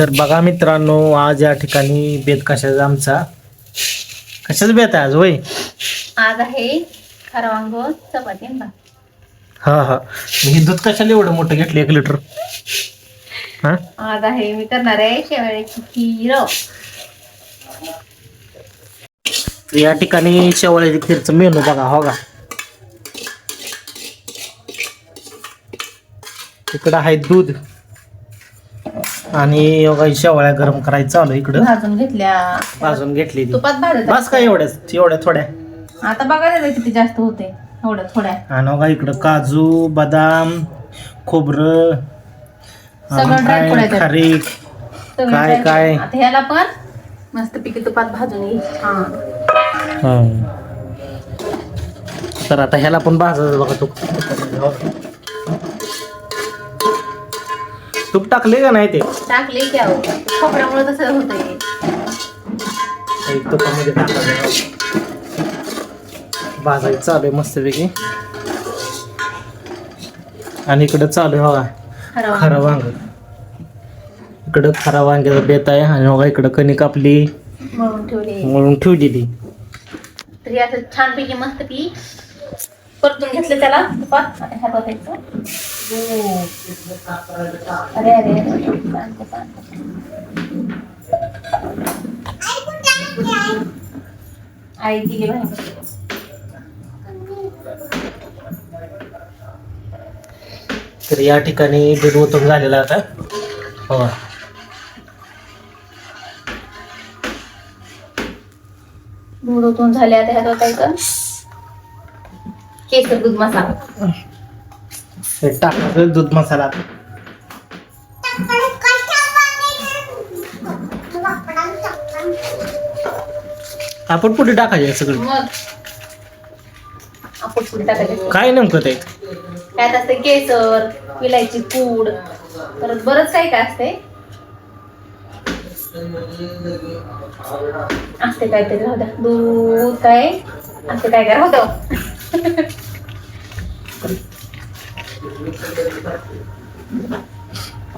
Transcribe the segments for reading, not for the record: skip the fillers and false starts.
तर बघा मित्रांनो, आज या ठिकाणी बेत कशाचा आमचा कशाचा बेत आहे आज होय? आज आहे खरवांग चपाती आणि भात. हा मी दूध कशाला एवढं मोठं घेतलं 1 लिटर? हा आज आहे मी करणार आहे शेवयाची खीर. या ठिकाणी शेवळ्याची खीरचं मेनू बघा. हो का, इकडं आहे दूध आणि बघा शेवळ्या गरम करायचं चालू. इकडं भाजून घेतली ती. तुपात भाजत बस काय एवढ्या थोड्या. आता बघा त्याचं किती जास्त होते. एवढं थोड्या आणि बघा इकडं काजू, बदाम, खोबरं, सगळं ड्राय काय खारीक, काय आता ह्याला पण मस्त पिकी तुपात भाजून घ्यायची. तर आता ह्याला पण भाजायचं बघा. तूप टाकले का नाही? ते टाकले की आहो, खोबऱ्यामुळे तसं होतंय. तुपामध्ये टाकायचं, भाजायचं चालू आहे मस्तपैकी. आणि इकडं चालू आहे बघा खरा वांग. इकडं खरा वांग्याचा बेत आहे. आणि बघा इकडं कणिक आपली मळून ठेवलेली. तरी असं छानपैकी मस्तपैकी परतून घेतलं त्याला तुपात. आता ह्यात ओतायचं. अरे आई दिली बाहेर. तर या ठिकाणी दूध ओतून झालेलं आता. हो, दूध ओतून झाले. आता ह्यात ओतायचं केसर दूध मसाला. टाकायचं दूध मसाला. आपण पुढे टाकायचे सगळं. मग आपण पुढे टाकायचं. काय नेमकं ते? त्यात असते केसर, विलायची पूड, परत बरंच काय काय असते. असते काहीतरी राहू द्या. दूध काय असते काय काय राहू द्या.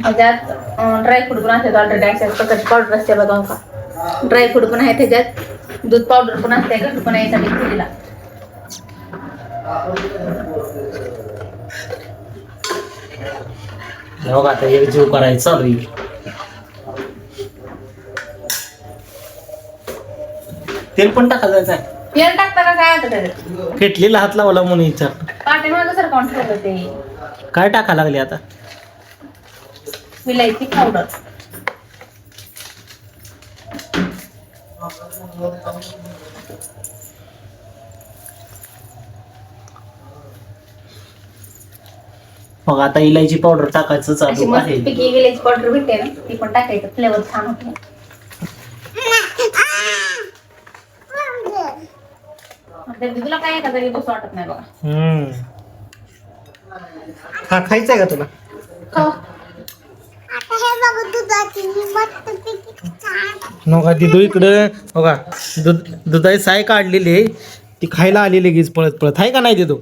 त्याच्यात ड्रायफ्रूट पण असतात. ऑलरेडी अशा प्रकारची पावडर असते बघा का. ड्रायफ्रूट पण आहे त्याच्यात. दूध पावडर पण असते घट्टपणा यासाठी खिरीला. बघा आता एक जीव करायचं चालू आहे. तेल पण टाकायचं आहे. तेल टाकता का काय आता त्याच्यात? फेटलेला हात लावला म्हणून विचार. पाठीमागं सर कोण ठेवलं ते? काय टाका लागले आता? विलायची पावडर. मग आता इलायची पावडर टाकायचं अशी चालू मस्त आहे. पिकी विलायची पावडर भेटते ना, ती पण टाकायचं. फ्लेवर छान होते. तुला काय का तरी बस वाटत नाही बघा. हा खायचंय का तुला? नका दिदू इकडं बघा. दुधाची साय काढलेली आहे. ती खायला आली लगेच पळत पळत. आहे का नाही दिदू?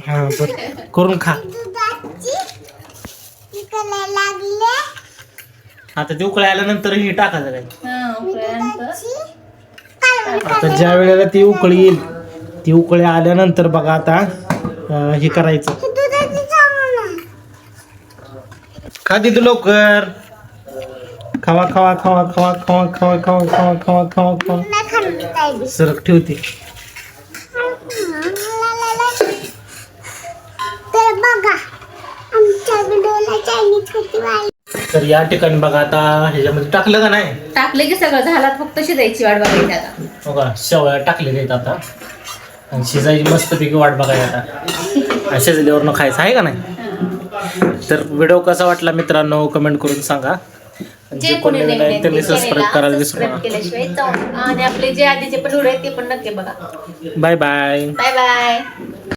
हा बरं, करून खा. आता ते उकळी आल्यानंतर हे टाकायचं काय? आता ज्या वेळेला ती उकळी येईल, ती उकळी आल्यानंतर बघा आता हे करायचं. खा दिदू लवकर. खावा खावा खावा खावा खावा खावा खावा खावा खावा खावा खावा. सरक ठेवते. तर या ठिकाणी बघा आता ह्याच्यामध्ये टाकलं का नाही? टाकले की सगळं झालं. फक्त शिजायची वाट बघायची आता. बघा शेवया टाकलेल्या आहेत आता. आणि शिजायची मस्तपैकी वाट बघायची आता. आणि शिजल्यावरनं खायचं आहे का नाही? तर व्हिडिओ कसा वाटला मित्रांनो कमेंट करून सांगा. जे कोणी नवीन आहे त्यांनी सबस्क्राईब करायला विसरू नका. आणि आपले जे आधीचे पण व्हिडिओ आहेत ते पण नक्की बघा. Bye bye. Bye bye.